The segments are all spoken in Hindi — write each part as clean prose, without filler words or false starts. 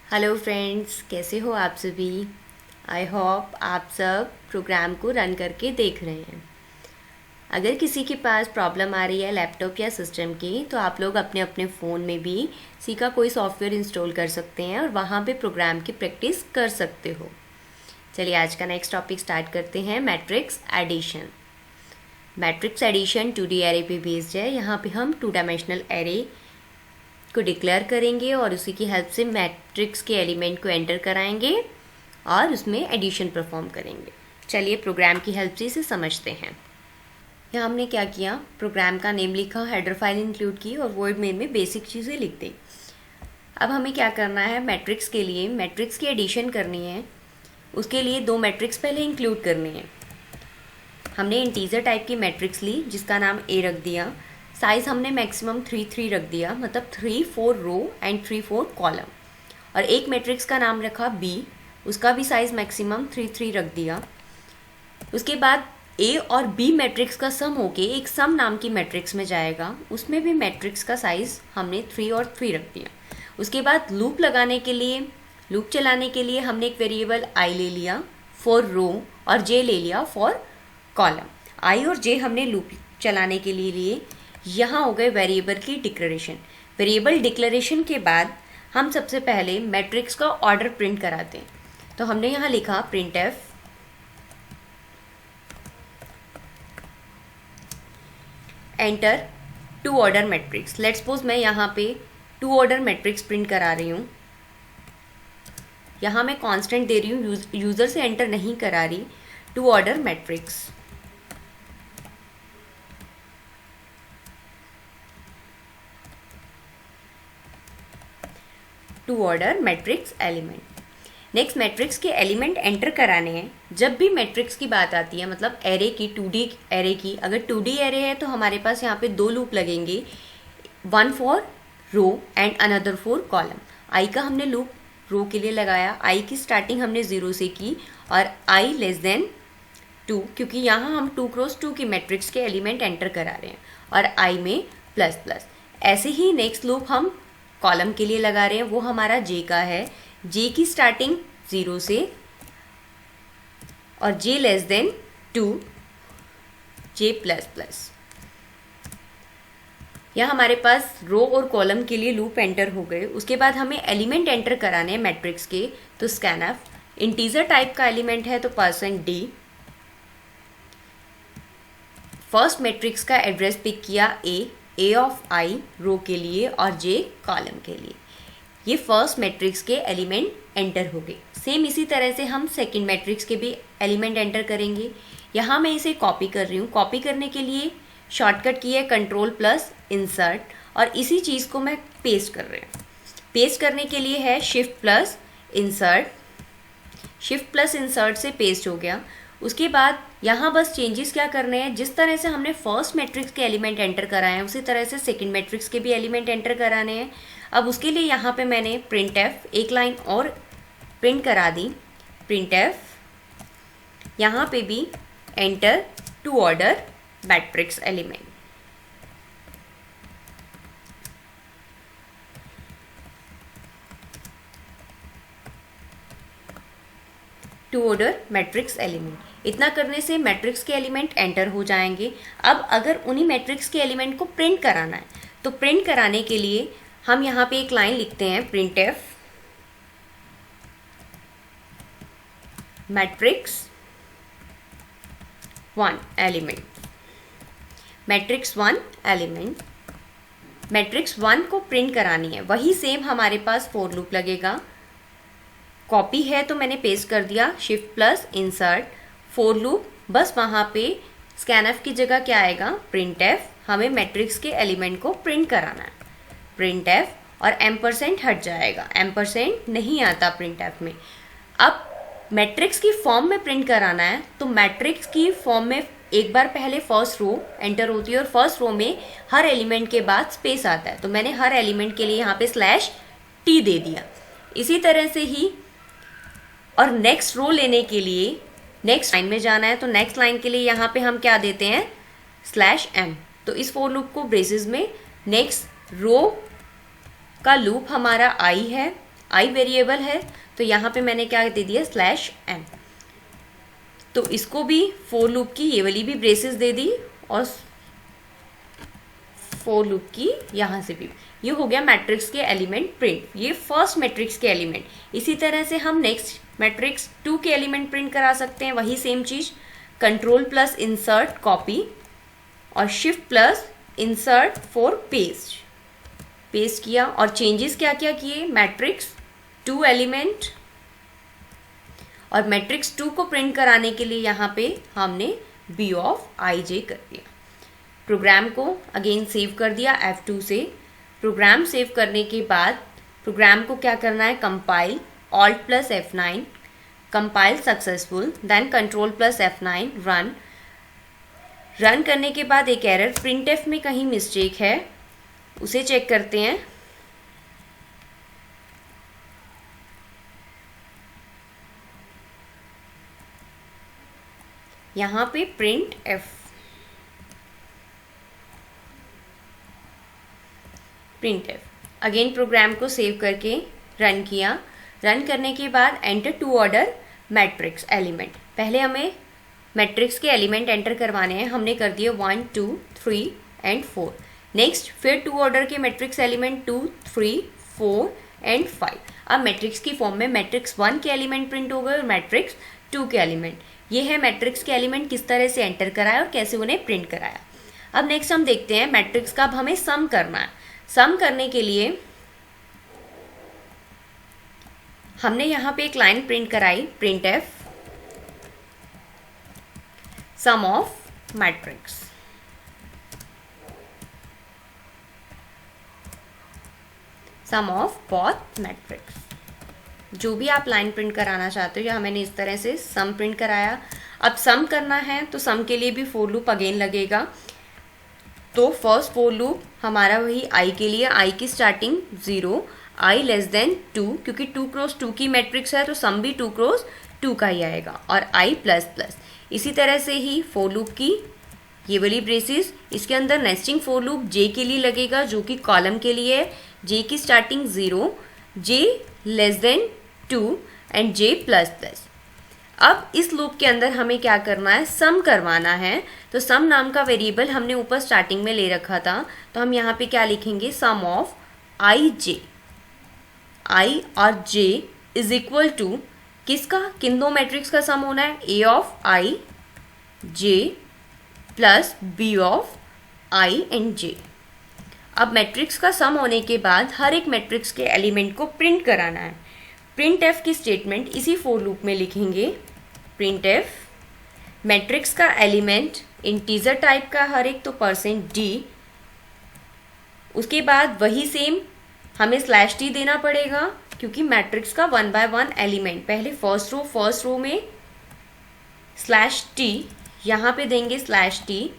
हेलो फ्रेंड्स, कैसे हो आप सभी। आई होप आप सब प्रोग्राम को रन करके देख रहे हैं। अगर किसी के पास प्रॉब्लम आ रही है लैपटॉप या सिस्टम की, तो आप लोग अपने अपने फ़ोन में भी सी का कोई सॉफ्टवेयर इंस्टॉल कर सकते हैं और वहाँ पे प्रोग्राम की प्रैक्टिस कर सकते हो। चलिए आज का नेक्स्ट टॉपिक स्टार्ट करते हैं। Matrix addition. Matrix addition 2D array पे बेस्ड है। यहाँ पे हम 2 डायमेंशनल एरे को डिक्लेयर करेंगे और उसी की हेल्प से मैट्रिक्स के एलिमेंट को एंटर कराएंगे और उसमें एडिशन परफॉर्म करेंगे। चलिए प्रोग्राम की हेल्प से इसे समझते हैं। यहाँ हमने क्या किया, प्रोग्राम का नेम लिखा, हेडर फाइल इंक्लूड की और वर्ड मेन में बेसिक चीज़ें लिख दी। अब हमें क्या करना है, मैट्रिक्स के लिए मैट्रिक्स की एडिशन करनी है। उसके लिए 2 मैट्रिक्स पहले इंक्लूड करनी है। हमने इंटीजर टाइप की मैट्रिक्स ली जिसका नाम ए रख दिया। साइज़ हमने मैक्सिमम 3 रख दिया, मतलब 3-4 रो एंड 3-4 कॉलम। और एक मैट्रिक्स का नाम रखा बी, उसका भी साइज़ मैक्सिमम 3 रख दिया। उसके बाद ए और बी मैट्रिक्स का सम होके एक सम नाम की मैट्रिक्स में जाएगा, उसमें भी मैट्रिक्स का साइज़ हमने 3 और 3 रख दिया। उसके बाद लूप लगाने के लिए, लूप चलाने के लिए हमने एक वेरिएबल आई ले लिया फॉर रो और जे ले लिया फॉर कॉलम। आई और जे हमने लूप चलाने के लिए यहाँ हो गए वेरिएबल की डिक्लेरेशन। वेरिएबल डिक्लेरेशन के बाद हम सबसे पहले मैट्रिक्स का ऑर्डर प्रिंट कराते हैं। तो हमने यहाँ लिखा print F enter 2 order matrix. Let's suppose मैं यहाँ पे 2 ऑर्डर मैट्रिक्स प्रिंट करा रही हूँ। यहाँ मैं कांस्टेंट दे रही हूँ, यूज़र से एंटर नहीं करा रही। 2 order matrix, two order matrix element. Next matrix के एलिमेंट एंटर कराने हैं। जब भी मैट्रिक्स की बात आती है, मतलब एरे की, 2D एरे की, अगर 2D एरे है तो हमारे पास यहाँ पे 2 लूप लगेंगे, 1 for row and another for column. I का हमने लूप रो के लिए लगाया। आई की स्टार्टिंग हमने 0 से की और आई लेस देन 2, क्योंकि यहाँ हम 2x2 की मैट्रिक्स के एलिमेंट एंटर करा रहे हैं, और आई में प्लस प्लस। ऐसे ही नेक्स्ट लूप हम कॉलम के लिए लगा रहे हैं, वो हमारा जे का है। जे की स्टार्टिंग 0 से और जे लेस देन 2, जे प्लस प्लस। यहाँ हमारे पास रो और कॉलम के लिए लूप एंटर हो गए। उसके बाद हमें एलिमेंट एंटर कराने हैं मैट्रिक्स के। तो स्कैनफ इंटीजर टाइप का एलिमेंट है तो %d। फर्स्ट मैट्रिक्स का एड्रेस पिक किया ए ऑफ आई रो के लिए और जे कॉलम के लिए। ये फर्स्ट मैट्रिक्स के एलिमेंट एंटर हो गए। सेम इसी तरह से हम सेकंड मैट्रिक्स के भी एलिमेंट एंटर करेंगे। यहाँ मैं इसे कॉपी कर रही हूँ। कॉपी करने के लिए शॉर्टकट की है Ctrl+Insert, और इसी चीज़ को मैं पेस्ट कर रही हूँ। पेस्ट करने के लिए है Shift+Insert। Shift+Insert से पेस्ट हो गया। उसके बाद यहाँ बस चेंजेस क्या करने हैं, जिस तरह से हमने फर्स्ट मैट्रिक्स के एलिमेंट एंटर कराए हैं उसी तरह से सेकंड मैट्रिक्स के भी एलिमेंट एंटर कराने हैं। अब उसके लिए यहाँ पे मैंने प्रिंट एफ एक लाइन और प्रिंट करा दी। प्रिंट एफ यहाँ पे भी enter 2 order matrix element. Two order matrix element. इतना करने से मैट्रिक्स के एलिमेंट एंटर हो जाएंगे। अब अगर उन्हीं मैट्रिक्स के एलिमेंट को प्रिंट कराना है, तो प्रिंट कराने के लिए हम यहाँ पे एक लाइन लिखते हैं, print F matrix 1 element. Matrix 1 element, matrix 1 को प्रिंट करानी है। वही सेम हमारे पास फॉर लूप लगेगा। कॉपी है तो मैंने पेस्ट कर दिया, Shift+Insert, फॉर लूप। बस वहाँ पे स्कैनफ की जगह क्या आएगा, प्रिंट एफ। हमें मैट्रिक्स के एलिमेंट को प्रिंट कराना है, प्रिंट एफ, और एम्परसेंट हट जाएगा, एम्परसेंट नहीं आता प्रिंट एफ में। अब मैट्रिक्स की फॉर्म में प्रिंट कराना है, तो मैट्रिक्स की फॉर्म में एक बार पहले फर्स्ट रो एंटर होती है और फर्स्ट रो में हर एलिमेंट के बाद स्पेस आता है। तो मैंने हर एलिमेंट के लिए यहाँ पे /t दे दिया। इसी तरह से ही और नेक्स्ट रो लेने के लिए नेक्स्ट लाइन में जाना है, तो नेक्स्ट लाइन के लिए यहाँ पे हम क्या देते हैं, /m। तो इस फॉर लूप को ब्रेसेस में नेक्स्ट रो का लूप हमारा आई है, आई वेरिएबल है तो यहाँ पे मैंने क्या दे दिया /n। तो इसको भी फोर लूप की ये वाली भी ब्रेसेस दे दी और फोर लूप की यहाँ से भी। ये हो गया मैट्रिक्स के एलिमेंट प्रिंट, ये फर्स्ट मैट्रिक्स के एलिमेंट। इसी तरह से हम नेक्स्ट मैट्रिक्स 2 के एलिमेंट प्रिंट करा सकते हैं, वही सेम चीज, कंट्रोल प्लस इंसर्ट कॉपी और shift plus insert for paste किया। और चेंजेस क्या क्या किए, मैट्रिक्स 2 एलिमेंट और मैट्रिक्स 2 को प्रिंट कराने के लिए यहाँ पे हमने b ऑफ ij कर दिया। प्रोग्राम को अगेन सेव कर दिया F2 से। प्रोग्राम सेव करने के बाद प्रोग्राम को क्या करना है, compile, Alt plus F9, compile successful, then control plus F9, run करने के बाद एक एरर, printf में कहीं मिस्टेक है उसे चेक करते हैं। यहाँ पे printf अगेन प्रोग्राम को सेव करके रन किया। रन करने के बाद enter two order matrix element, पहले हमें मैट्रिक्स के एलिमेंट एंटर करवाने हैं, हमने कर दिए 1 2 3 एंड 4। नेक्स्ट फिर 2 ऑर्डर के मैट्रिक्स एलिमेंट 2 3 4 एंड 5। अब मैट्रिक्स की फॉर्म में मैट्रिक्स 1 के एलिमेंट प्रिंट हो गए और मैट्रिक्स 2 के एलिमेंट। ये है मैट्रिक्स के एलिमेंट किस तरह से एंटर कराया और कैसे उन्हें प्रिंट कराया। अब नेक्स्ट हम देखते हैं मैट्रिक्स का अब हमें सम करना है। सम करने के लिए हमने यहाँ पे एक लाइन प्रिंट कराई, printf sum of matrix. Sum of both matrix, जो भी आप लाइन प्रिंट कराना चाहते हो, या मैंने इस तरह से सम प्रिंट कराया। अब सम करना है तो सम के लिए भी फोर लूप अगेन लगेगा। तो फर्स्ट फोर लूप हमारा वही i के लिए, i की स्टार्टिंग 0, i लेस देन 2, क्योंकि 2 क्रॉस 2 की मैट्रिक्स है तो सम भी 2 क्रॉस 2 का ही आएगा, और i प्लस प्लस। इसी तरह से ही फोर लूप की ये वाली ब्रेसेस, इसके अंदर नेस्टिंग फोर लूप j के लिए लगेगा जो कि कॉलम के लिए है, j की starting 0, j less than 2 and j plus plus. अब इस लूप के अंदर हमें क्या करना है, सम करवाना है। तो सम नाम का वेरिएबल हमने ऊपर स्टार्टिंग में ले रखा था, तो हम यहाँ पे क्या लिखेंगे, सम ऑफ i j, i और j इज इक्वल टू किसका, किन दो मैट्रिक्स का सम होना है, a of i j plus b of i and j। अब मैट्रिक्स का सम होने के बाद हर एक मैट्रिक्स के एलिमेंट को प्रिंट कराना है। printf की स्टेटमेंट इसी फोर लूप में लिखेंगे, printf मैट्रिक्स का एलिमेंट इंटीजर टाइप का हर एक, तो %d, उसके बाद वही सेम हमें /t देना पड़ेगा क्योंकि मैट्रिक्स का 1 by 1 एलिमेंट, पहले फर्स्ट रो में /t, यहाँ पे देंगे /t।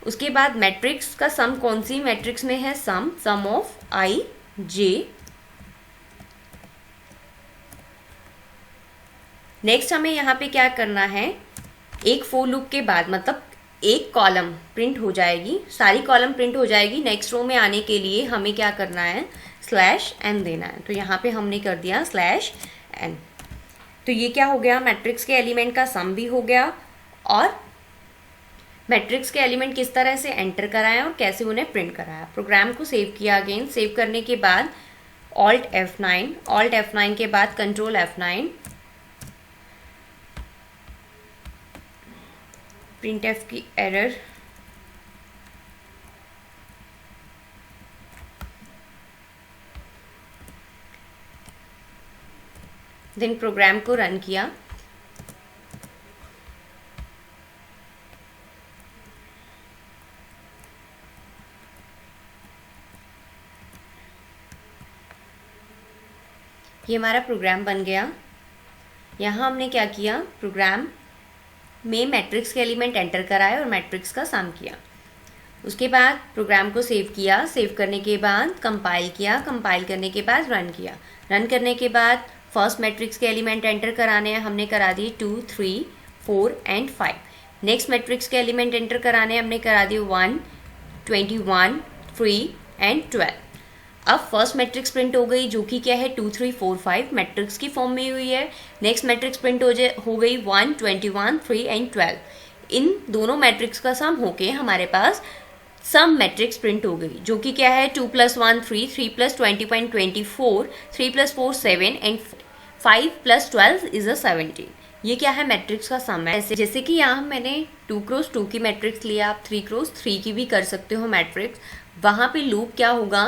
उसके बाद मैट्रिक्स का सम कौन सी मैट्रिक्स में है, सम ऑफ i j। नेक्स्ट हमें यहाँ पे क्या करना है, एक फोर लूप के बाद मतलब एक कॉलम प्रिंट हो जाएगी, सारी कॉलम प्रिंट हो जाएगी। नेक्स्ट रो में आने के लिए हमें क्या करना है, /n देना है। तो यहाँ पे हमने कर दिया /n। तो ये क्या हो गया, मैट्रिक्स के एलिमेंट का सम भी हो गया और मैट्रिक्स के एलिमेंट किस तरह से एंटर कराया और कैसे उन्हें प्रिंट कराया। प्रोग्राम को सेव किया अगेन, सेव करने के बाद Alt F9 के बाद कंट्रोल F9, printf की एरर, देन प्रोग्राम को रन किया। ये हमारा प्रोग्राम बन गया। यहाँ हमने क्या किया, प्रोग्राम में मैट्रिक्स के एलिमेंट एंटर कराए और मैट्रिक्स का सम किया। उसके बाद प्रोग्राम को सेव किया, सेव करने के बाद कंपाइल किया, कंपाइल करने के बाद रन किया। रन करने के बाद फर्स्ट मैट्रिक्स के एलिमेंट एंटर कराने हैं, हमने करा दिए 2 3 4 एंड 5। नेक्स्ट मैट्रिक्स के एलिमेंट एंटर कराने हमने करा दिए 1 21 3 एंड 12। अब फर्स्ट मैट्रिक्स प्रिंट हो गई जो कि क्या है 2 3 4 5 मैट्रिक्स की फॉर्म में हुई है। नेक्स्ट मैट्रिक्स प्रिंट हो गई 1 21 3 एंड 12। इन दोनों मैट्रिक्स का सम होके हमारे पास सम मैट्रिक्स प्रिंट हो गई जो कि क्या है 2 + 1 3 3 + 20.24 3 + 4 7 एंड 5 + 12 इज अ 17। ये क्या है मैट्रिक्स का सम है। जैसे कि यहाँ मैंने 2 × 2 की मैट्रिक्स लिया, आप 3 × 3 की भी कर सकते हो मैट्रिक्स। वहाँ पे लूप क्या होगा,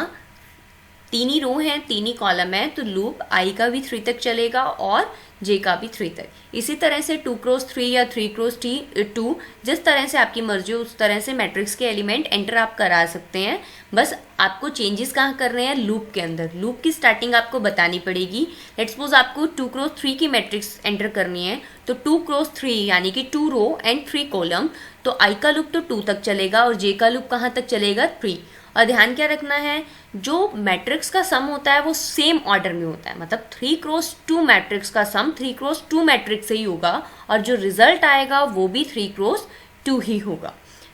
3 ही रो हैं 3 ही कॉलम है, तो लूप आई का भी 3 तक चलेगा और जे का भी 3 तक। इसी तरह से 2 × 3 या 3 × 2 जिस तरह से आपकी मर्जी हो उस तरह से मैट्रिक्स के एलिमेंट एंटर आप करा सकते हैं। बस आपको चेंजेस कहाँ करने हैं, लूप के अंदर। लूप की स्टार्टिंग आपको बतानी पड़ेगी। लेट्स सपोज आपको 2 × 3 की मैट्रिक्स एंटर करनी है, तो 2 × 3 यानी कि 2 रो एंड 3 कॉलम, तो आई का लूप तो 2 तक चलेगा और जे का लूप कहाँ तक चलेगा, 3। और ध्यान क्या रखना है, जो मैट्रिक्स का सम होता है वो सेम ऑर्डर में होता है। मतलब 3 × 2 मैट्रिक्स का सम 3 × 2 मैट्रिक्स से ही होगा और जो रिजल्ट आएगा वो भी 3 × 2 ही होगा।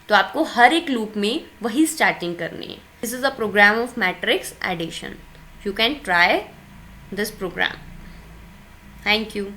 तो आपको हर एक लूप में वही स्टार्टिंग करनी है। This is a program of matrix addition. You can try this program. Thank you.